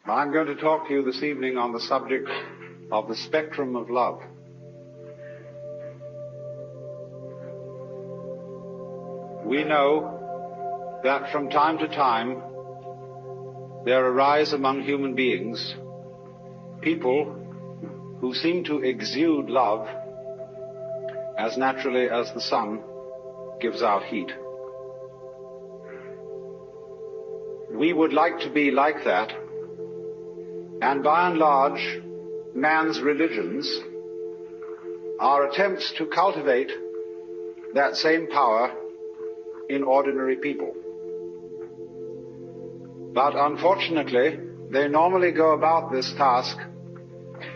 I'm going to talk to you this evening on the subject of the spectrum of love. We know that from time to time there arise among human beings people who seem to exude love as naturally as the sun gives out heat. We would like to be like that, and by and large, man's religions are attempts to cultivate that same power in ordinary people. But unfortunately, they normally go about this task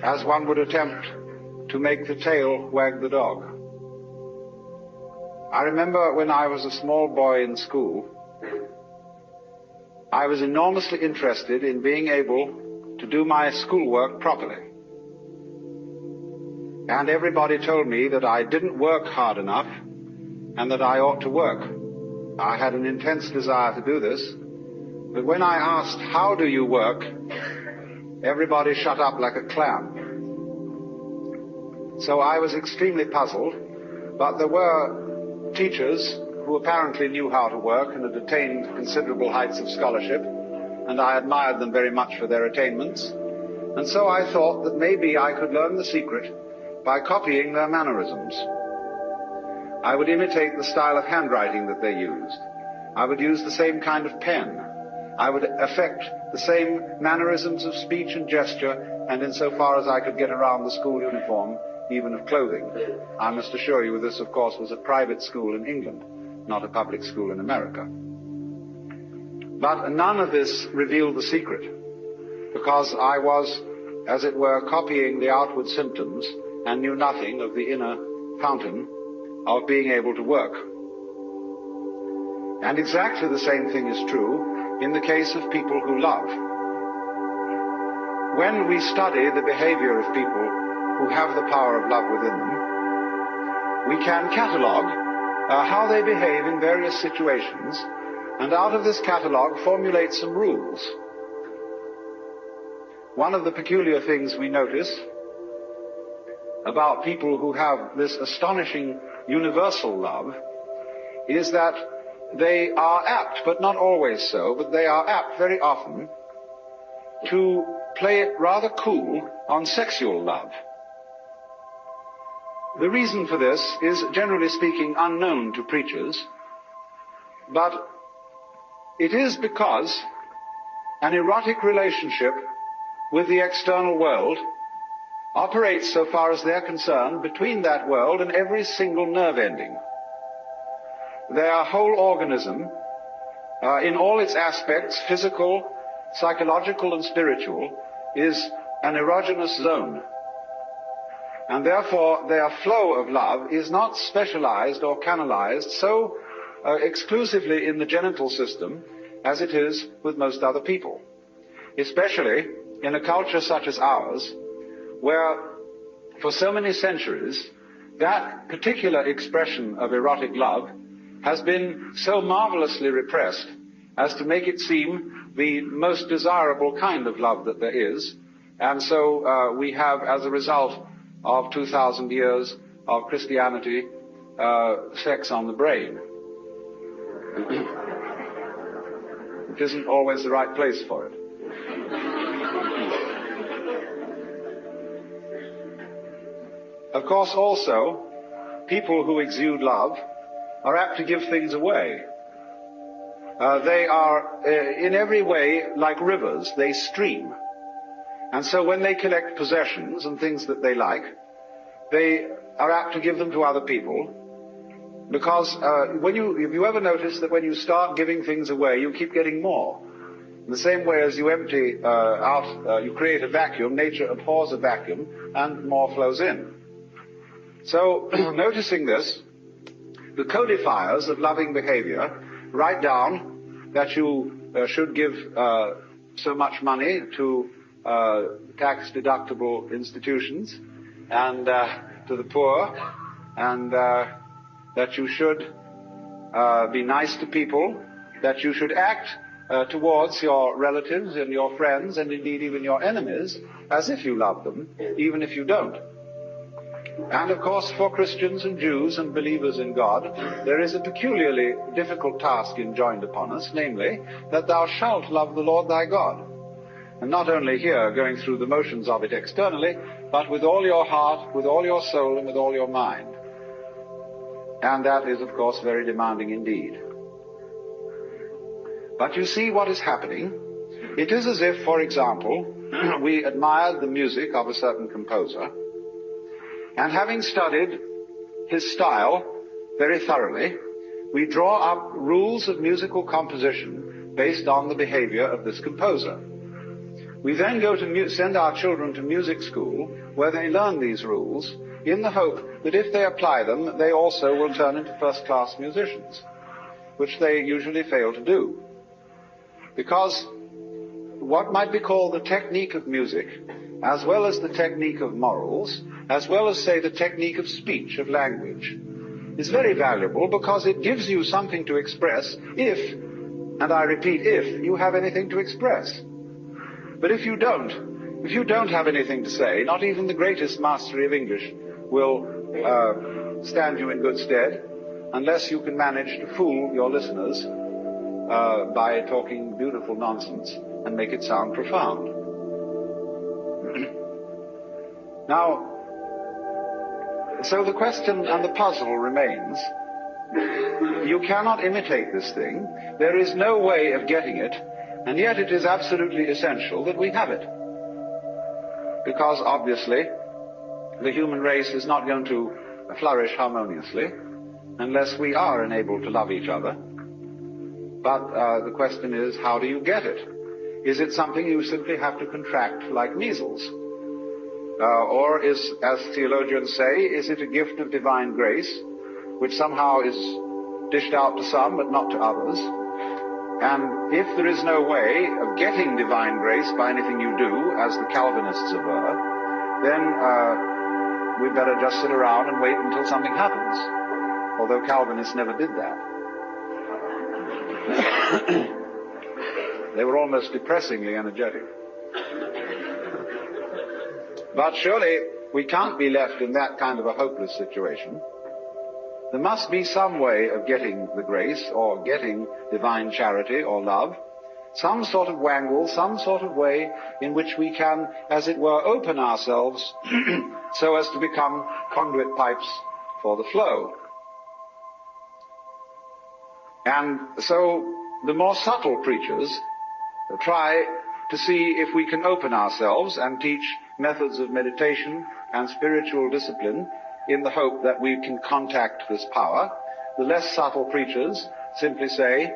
as one would attempt to make the tail wag the dog. I remember when I was a small boy in school, I was enormously interested in being able to do my schoolwork properly. And everybody told me that I didn't work hard enough and that I ought to work. I had an intense desire to do this, but when I asked, "How do you work?" everybody shut up like a clam. So I was extremely puzzled, but there were teachers who apparently knew how to work and had attained considerable heights of scholarship, and I admired them very much for their attainments. And so I thought that maybe I could learn the secret by copying their mannerisms. I would imitate the style of handwriting that they used. I would use the same kind of pen. I would affect the same mannerisms of speech and gesture, and insofar as I could get around the school uniform, even of clothing. I must assure you this, of course, was a private school in England, not a public school in America. But none of this revealed the secret, because I was, as it were, copying the outward symptoms and knew nothing of the inner fountain of being able to work. And exactly the same thing is true in the case of people who love. When we study the behavior of people who have the power of love within them, we can catalogue how they behave in various situations, and out of this catalogue formulate some rules. One of the peculiar things we notice about people who have this astonishing universal love is that they are apt, but not always so, but they are apt very often to play it rather cool on sexual love. The reason for this is, generally speaking, unknown to preachers, but it is because an erotic relationship with the external world operates, so far as they're concerned, between that world and every single nerve ending. Their whole organism, in all its aspects, physical, psychological, and spiritual, is an erogenous zone. And therefore their flow of love is not specialized or canalized so exclusively in the genital system as it is with most other people, especially in a culture such as ours, where for so many centuries that particular expression of erotic love has been so marvelously repressed as to make it seem the most desirable kind of love that there is. And so we have, as a result of 2,000 years of Christianity, sex on the brain. It isn't always the right place for it. Of course, also, people who exude love are apt to give things away. They are, in every way, like rivers. They stream. And so when they collect possessions and things that they like, they are apt to give them to other people, because have you ever noticed that when you start giving things away, you keep getting more? In the same way as you empty you create a vacuum, nature abhors a vacuum, and more flows in. So, noticing this, the codifiers of loving behavior write down that you should give so much money to tax-deductible institutions and to the poor, and that you should be nice to people, that you should act towards your relatives and your friends and indeed even your enemies as if you love them, even if you don't. And of course, for Christians and Jews and believers in God, there is a peculiarly difficult task enjoined upon us, namely, that thou shalt love the Lord thy God. And not only here, going through the motions of it externally, but with all your heart, with all your soul, and with all your mind. And that is, of course, very demanding indeed. But you see what is happening. It is as if, for example, we admired the music of a certain composer, and having studied his style very thoroughly, we draw up rules of musical composition based on the behavior of this composer. We then go to send our children to music school, where they learn these rules, in the hope that if they apply them, they also will turn into first-class musicians, which they usually fail to do. Because what might be called the technique of music, as well as the technique of morals, as well as, say, the technique of speech, of language, is very valuable because it gives you something to express if, and I repeat, if you have anything to express. But if you don't have anything to say, not even the greatest mastery of English will stand you in good stead, unless you can manage to fool your listeners by talking beautiful nonsense and make it sound profound. Now, so the question and the puzzle remains. You cannot imitate this thing. There is no way of getting it, and yet it is absolutely essential that we have it. Because obviously, the human race is not going to flourish harmoniously unless we are enabled to love each other. But the question is, how do you get it? Is it something you simply have to contract like measles? Or is, as theologians say, is it a gift of divine grace, which somehow is dished out to some but not to others? And if there is no way of getting divine grace by anything you do, as the Calvinists aver, then we'd better just sit around and wait until something happens. Although Calvinists never did that. They were almost depressingly energetic. But surely we can't be left in that kind of a hopeless situation. There must be some way of getting the grace, or getting divine charity or love, some sort of wangle, some sort of way in which we can, as it were, open ourselves so as to become conduit pipes for the flow. And so the more subtle preachers try to see if we can open ourselves and teach methods of meditation and spiritual discipline in the hope that we can contact this power. The less subtle preachers simply say,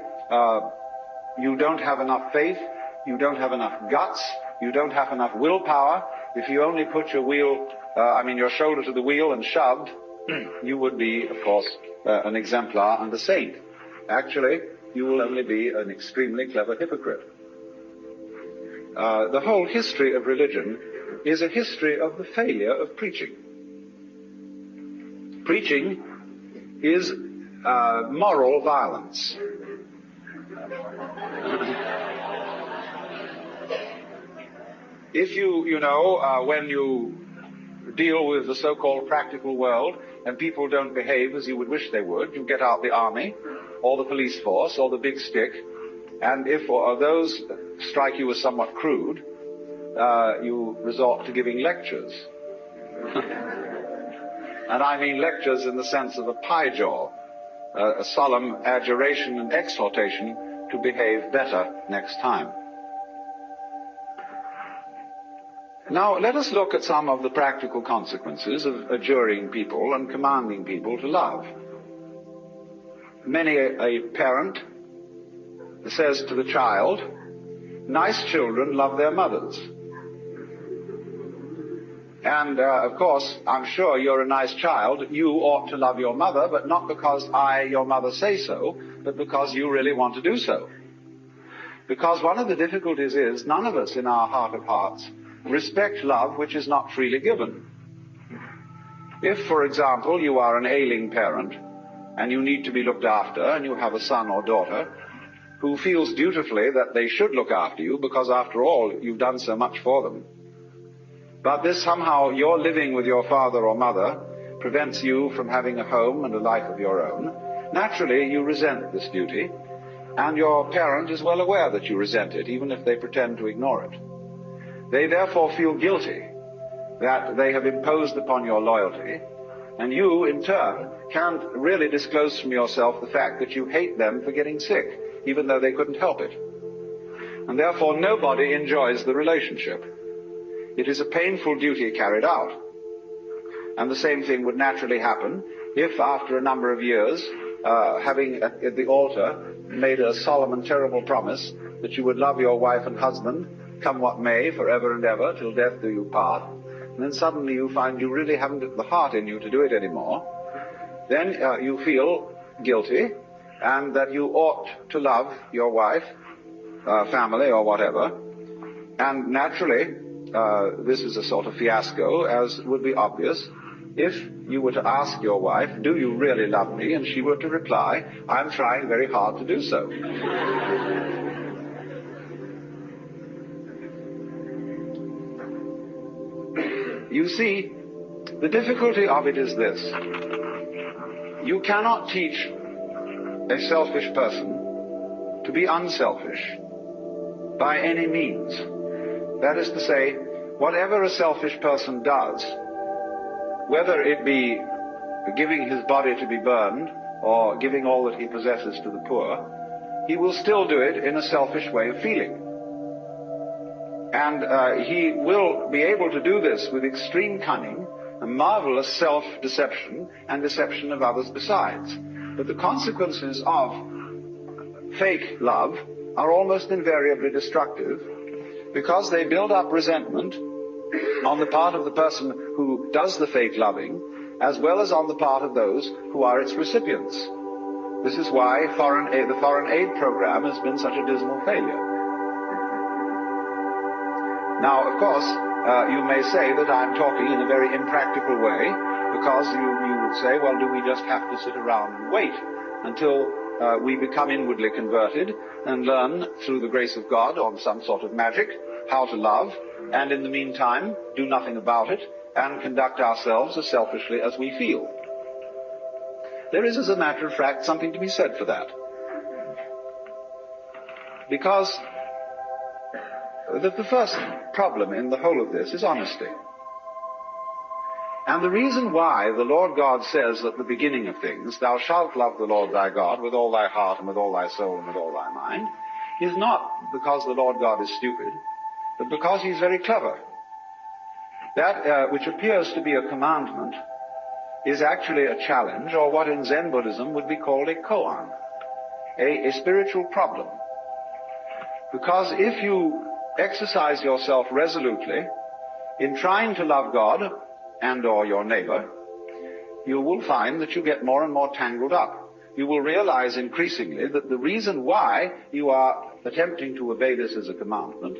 you don't have enough faith, you don't have enough guts, you don't have enough willpower. If you only put your shoulder to the wheel and shoved, you would be, of course, an exemplar and a saint. Actually, you will only be an extremely clever hypocrite. The whole history of religion is a history of the failure of preaching. Preaching is moral violence. If when you deal with the so-called practical world and people don't behave as you would wish they would, you get out the army or the police force or the big stick, and if those strike you as somewhat crude, you resort to giving lectures. And I mean lectures in the sense of a pie jaw, a solemn adjuration and exhortation to behave better next time. Now, let us look at some of the practical consequences of adjuring people and commanding people to love. Many a parent says to the child, nice children love their mothers. And, of course, I'm sure you're a nice child. You ought to love your mother, but not because I, your mother, say so, but because you really want to do so. Because one of the difficulties is none of us in our heart of hearts respect love which is not freely given. If, for example, you are an ailing parent and you need to be looked after and you have a son or daughter, who feels dutifully that they should look after you because, after all, you've done so much for them. But this somehow, your living with your father or mother prevents you from having a home and a life of your own. Naturally, you resent this duty, and your parent is well aware that you resent it, even if they pretend to ignore it. They therefore feel guilty that they have imposed upon your loyalty, and you, in turn, can't really disclose from yourself the fact that you hate them for getting sick, even though they couldn't help it. And therefore nobody enjoys the relationship. It is a painful duty carried out. And the same thing would naturally happen if, after a number of years, having at the altar made a solemn and terrible promise that you would love your wife and husband, come what may, forever and ever, till death do you part, and then suddenly you find you really haven't the heart in you to do it anymore, then you feel guilty, and that you ought to love your wife, family, or whatever. And naturally, this is a sort of fiasco, as would be obvious, if you were to ask your wife, do you really love me? And she were to reply, I'm trying very hard to do so. You see, the difficulty of it is this. You cannot teach a selfish person to be unselfish by any means. That is to say, whatever a selfish person does, whether it be giving his body to be burned or giving all that he possesses to the poor, he will still do it in a selfish way of feeling. And he will be able to do this with extreme cunning, a marvelous self-deception, and deception of others besides. But the consequences of fake love are almost invariably destructive, because they build up resentment on the part of the person who does the fake loving, as well as on the part of those who are its recipients. This is why the foreign aid program has been such a dismal failure. Now, of course, you may say that I'm talking in a very impractical way, because you would say, well, do we just have to sit around and wait until we become inwardly converted and learn through the grace of God, or some sort of magic, how to love, and in the meantime do nothing about it and conduct ourselves as selfishly as we feel? There is, as a matter of fact, something to be said for that. Because the first problem in the whole of this is honesty. And the reason why the Lord God says at the beginning of things, thou shalt love the Lord thy God with all thy heart and with all thy soul and with all thy mind, is not because the Lord God is stupid, but because he's very clever. That which appears to be a commandment is actually a challenge, or what in Zen Buddhism would be called a koan, a spiritual problem. Because if you exercise yourself resolutely in trying to love God and or your neighbor, you will find that you get more and more tangled up. You will realize increasingly that the reason why you are attempting to obey this as a commandment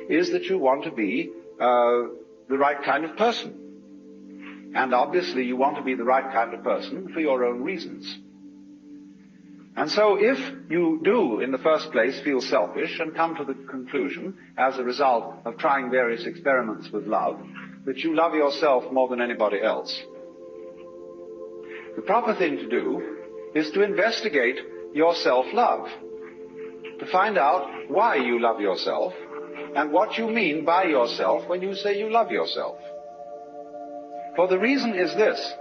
is that you want to be the right kind of person. And obviously you want to be the right kind of person for your own reasons. And so if you do, in the first place, feel selfish and come to the conclusion, as a result of trying various experiments with love, that you love yourself more than anybody else, the proper thing to do is to investigate your self-love, to find out why you love yourself and what you mean by yourself when you say you love yourself. For the reason is this: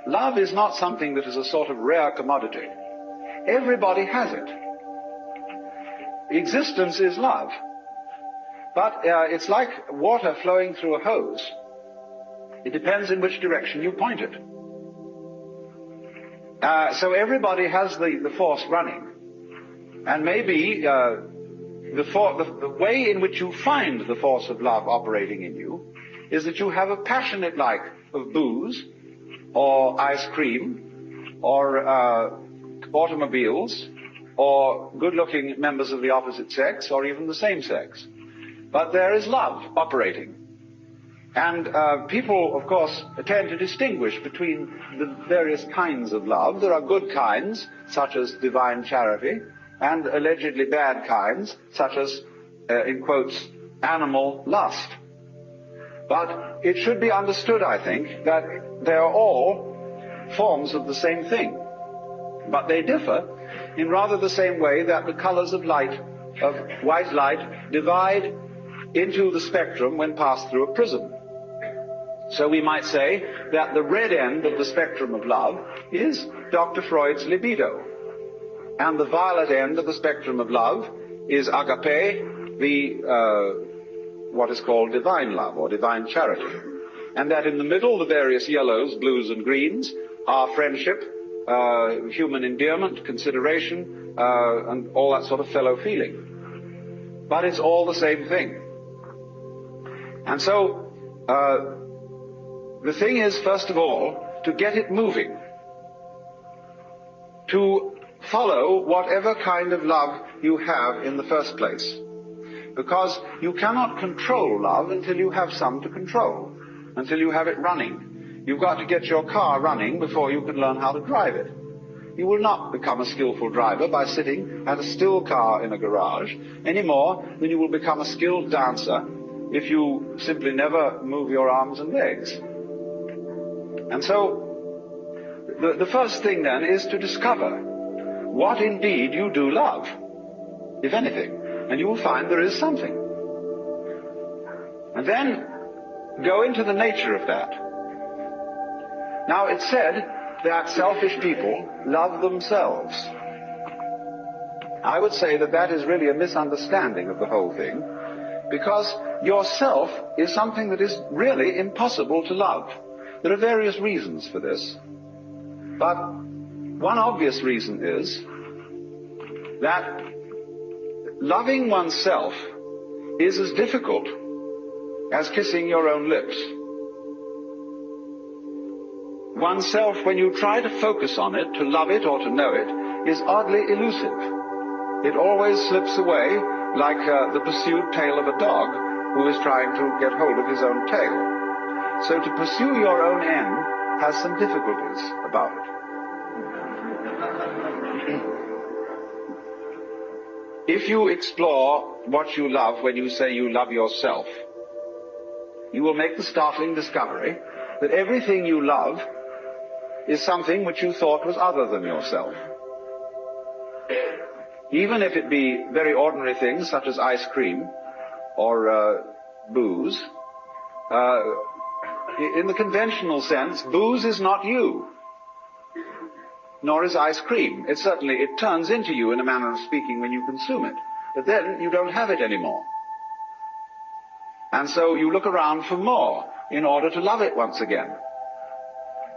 love is not something that is a sort of rare commodity. Everybody has it. Existence is love. But it's like water flowing through a hose. It depends in which direction you point it. So everybody has the force running. And maybe the way in which you find the force of love operating in you is that you have a passionate like of booze, or ice cream, or automobiles, or good-looking members of the opposite sex, or even the same sex. But there is love operating. And people, of course, tend to distinguish between the various kinds of love. There are good kinds, such as divine charity, and allegedly bad kinds, such as, in quotes, animal lust. But it should be understood, I think, that they are all forms of the same thing. But they differ in rather the same way that the colors of light, of white light, divide into the spectrum when passed through a prism. So we might say that the red end of the spectrum of love is Dr. Freud's libido, and the violet end of the spectrum of love is agape, what is called divine love or divine charity. And that in the middle, the various yellows, blues and greens are friendship, human endearment, consideration, and all that sort of fellow feeling. But it's all the same thing. And so, the thing is, first of all, to get it moving, to follow whatever kind of love you have in the first place. Because you cannot control love until you have some to control, until you have it running. You've got to get your car running before you can learn how to drive it. You will not become a skillful driver by sitting at a still car in a garage any more than you will become a skilled dancer if you simply never move your arms and legs. And so, the first thing then is to discover what indeed you do love, if anything, and you will find there is something. And then go into the nature of that. Now, it's said that selfish people love themselves. I would say that that is really a misunderstanding of the whole thing, because yourself is something that is really impossible to love. There are various reasons for this, but one obvious reason is that loving oneself is as difficult as kissing your own lips. Oneself, when you try to focus on it, to love it or to know it, is oddly elusive. It always slips away like the pursued tail of a dog who is trying to get hold of his own tail. So to pursue your own end has some difficulties about it. If you explore what you love when you say you love yourself, you will make the startling discovery that everything you love is something which you thought was other than yourself. Even if it be very ordinary things such as ice cream or booze, in the conventional sense, booze is not you, nor is ice cream. It turns into you in a manner of speaking when you consume it, but then you don't have it anymore. And so you look around for more in order to love it once again.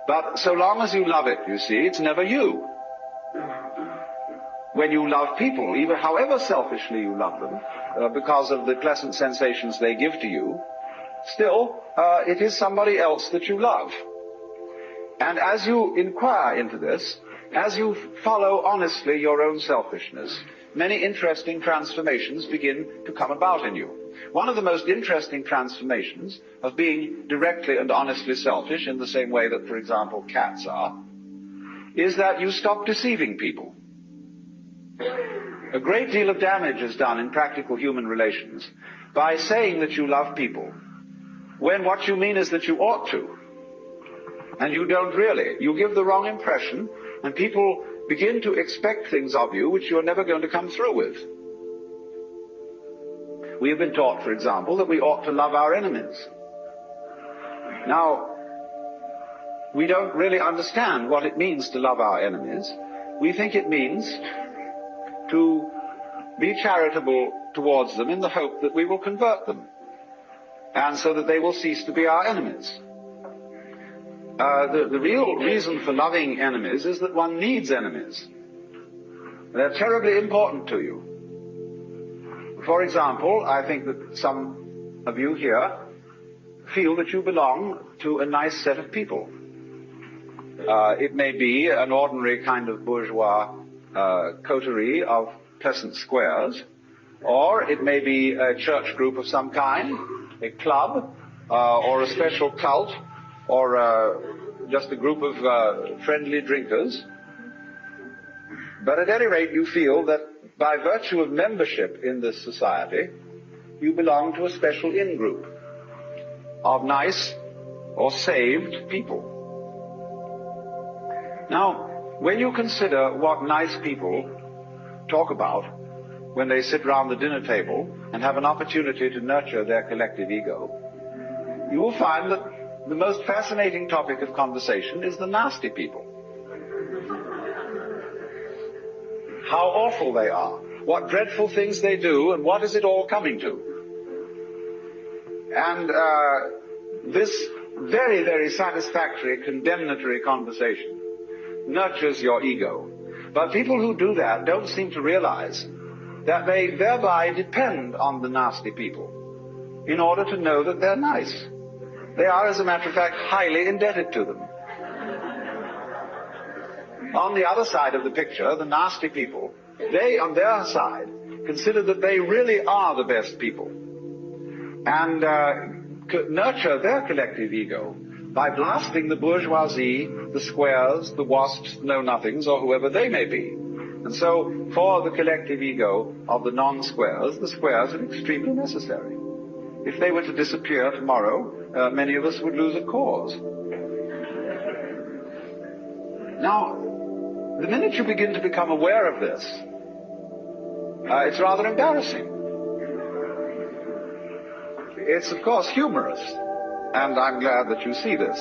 But so long as you love it, you see, it's never you. When you love people, even however selfishly you love them, because of the pleasant sensations they give to you, still, it is somebody else that you love. And as you inquire into this, as you follow honestly your own selfishness, many interesting transformations begin to come about in you. One of the most interesting transformations of being directly and honestly selfish, in the same way that, for example, cats are, is that you stop deceiving people. A great deal of damage is done in practical human relations by saying that you love people, when what you mean is that you ought to. And you don't really. You give the wrong impression, and people begin to expect things of you which you're never going to come through with. We have been taught, for example, that we ought to love our enemies. Now, we don't really understand what it means to love our enemies. We think it means to be charitable towards them in the hope that we will convert them, and so that they will cease to be our enemies. The real reason for loving enemies is that one needs enemies. They're terribly important to you. For example, I think that some of you here feel that you belong to a nice set of people. It may be an ordinary kind of bourgeois coterie of pleasant squares, or it may be a church group of some kind, a club, or a special cult, or just a group of friendly drinkers. But at any rate, you feel that by virtue of membership in this society, you belong to a special in-group of nice or saved people. Now, when you consider what nice people talk about when they sit round the dinner table and have an opportunity to nurture their collective ego, you will find that the most fascinating topic of conversation is the nasty people. How awful they are, what dreadful things they do, and what is it all coming to. And this very, very satisfactory, condemnatory conversation nurtures your ego. But people who do that don't seem to realize that they thereby depend on the nasty people in order to know that they're nice. They are, as a matter of fact, highly indebted to them. On the other side of the picture, the nasty people, they, on their side, consider that they really are the best people and nurture their collective ego by blasting the bourgeoisie, the squares, the wasps, the know-nothings, or whoever they may be. And so, for the collective ego of the non-squares, the squares are extremely necessary. If they were to disappear tomorrow, many of us would lose a cause. Now, the minute you begin to become aware of this, it's rather embarrassing. It's, of course, humorous, and I'm glad that you see this.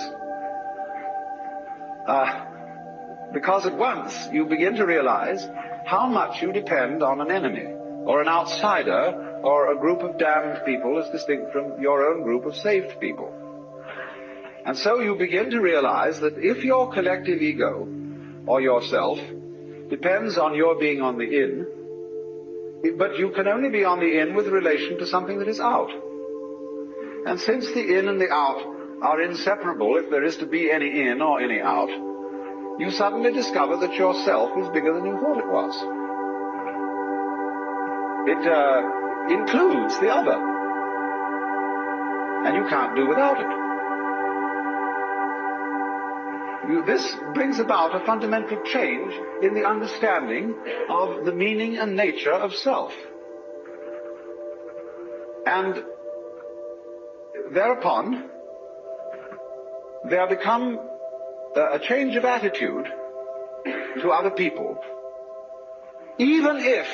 Because at once you begin to realize how much you depend on an enemy, or an outsider, or a group of damned people as distinct from your own group of saved people. And so you begin to realize that if your collective ego, or yourself, depends on your being on the in, but you can only be on the in with relation to something that is out. And since the in and the out are inseparable, if there is to be any in or any out, you suddenly discover that yourself is bigger than you thought it was. It includes the other, and you can't do without it. This brings about a fundamental change in the understanding of the meaning and nature of self. And thereupon, there become a change of attitude to other people, even if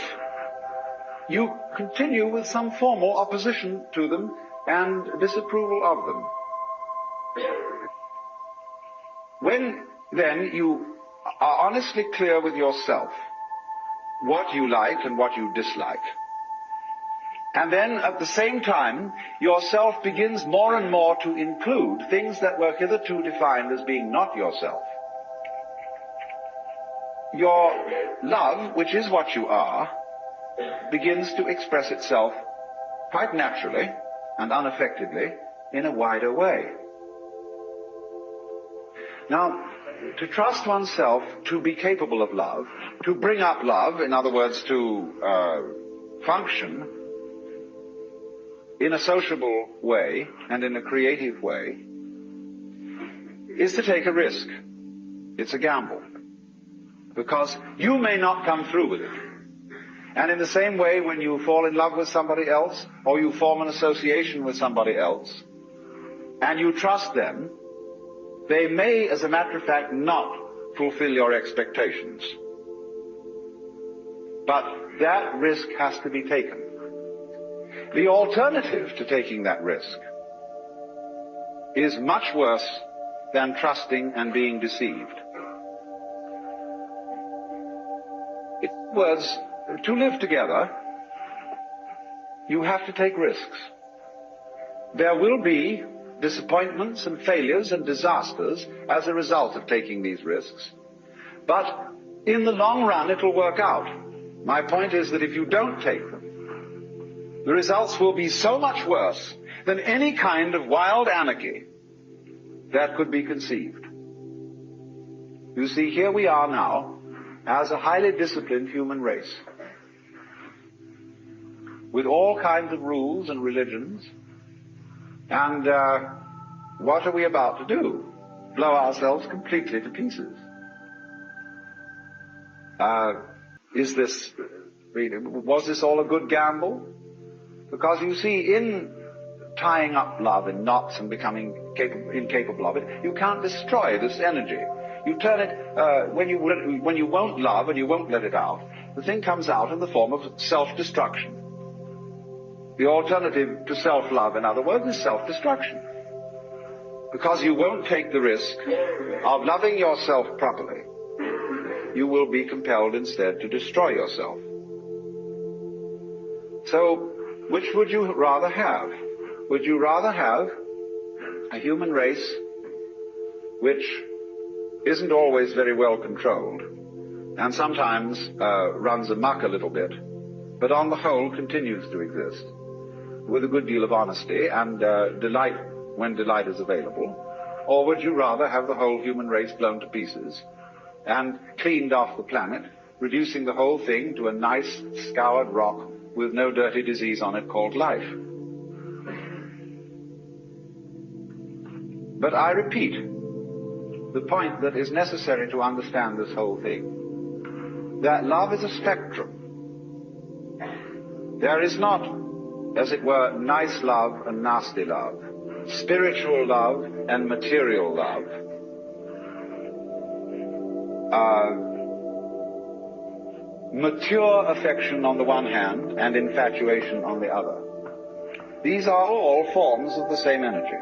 you continue with some formal opposition to them and disapproval of them. When, then, you are honestly clear with yourself what you like and what you dislike, and then, at the same time, yourself begins more and more to include things that were hitherto defined as being not yourself, your love, which is what you are, begins to express itself quite naturally and unaffectedly in a wider way. Now, to trust oneself to be capable of love, to bring up love, in other words, to function in a sociable way and in a creative way, is to take a risk. It's a gamble. Because you may not come through with it. And in the same way, when you fall in love with somebody else, or you form an association with somebody else, and you trust them, they may, as a matter of fact, not fulfill your expectations. But that risk has to be taken. The alternative to taking that risk is much worse than trusting and being deceived. In other words, to live together, you have to take risks. There will be disappointments and failures and disasters as a result of taking these risks. But in the long run, it'll work out. My point is that if you don't take them, the results will be so much worse than any kind of wild anarchy that could be conceived. You see, here we are now as a highly disciplined human race, with all kinds of rules and religions. And what are we about to do? Blow ourselves completely to pieces. Is this Was this all a good gamble? Because you see, in tying up love in knots and becoming incapable of it, you can't destroy this energy. You turn it, when you won't love and you won't let it out, the thing comes out in the form of self-destruction. The alternative to self-love, in other words, is self-destruction. Because you won't take the risk of loving yourself properly, you will be compelled instead to destroy yourself. So, which would you rather have? Would you rather have a human race which isn't always very well controlled and sometimes runs amok a little bit, but on the whole continues to exist with a good deal of honesty and delight when delight is available? Or would you rather have the whole human race blown to pieces and cleaned off the planet, reducing the whole thing to a nice scoured rock with no dirty disease on it called life? But I repeat the point that is necessary to understand this whole thing, that love is a spectrum. There is not, as it were, nice love and nasty love, spiritual love and material love, mature affection on the one hand and infatuation on the other. These are all forms of the same energy.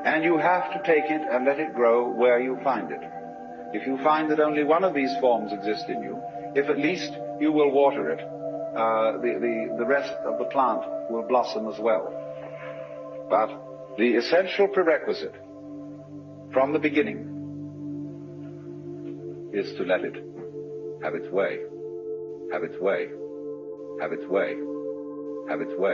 And you have to take it and let it grow where you find it. If you find that only one of these forms exists in you, if at least you will water it, the rest of the plant will blossom as well. But the essential prerequisite from the beginning is to let it have its way, have its way, have its way, have its way.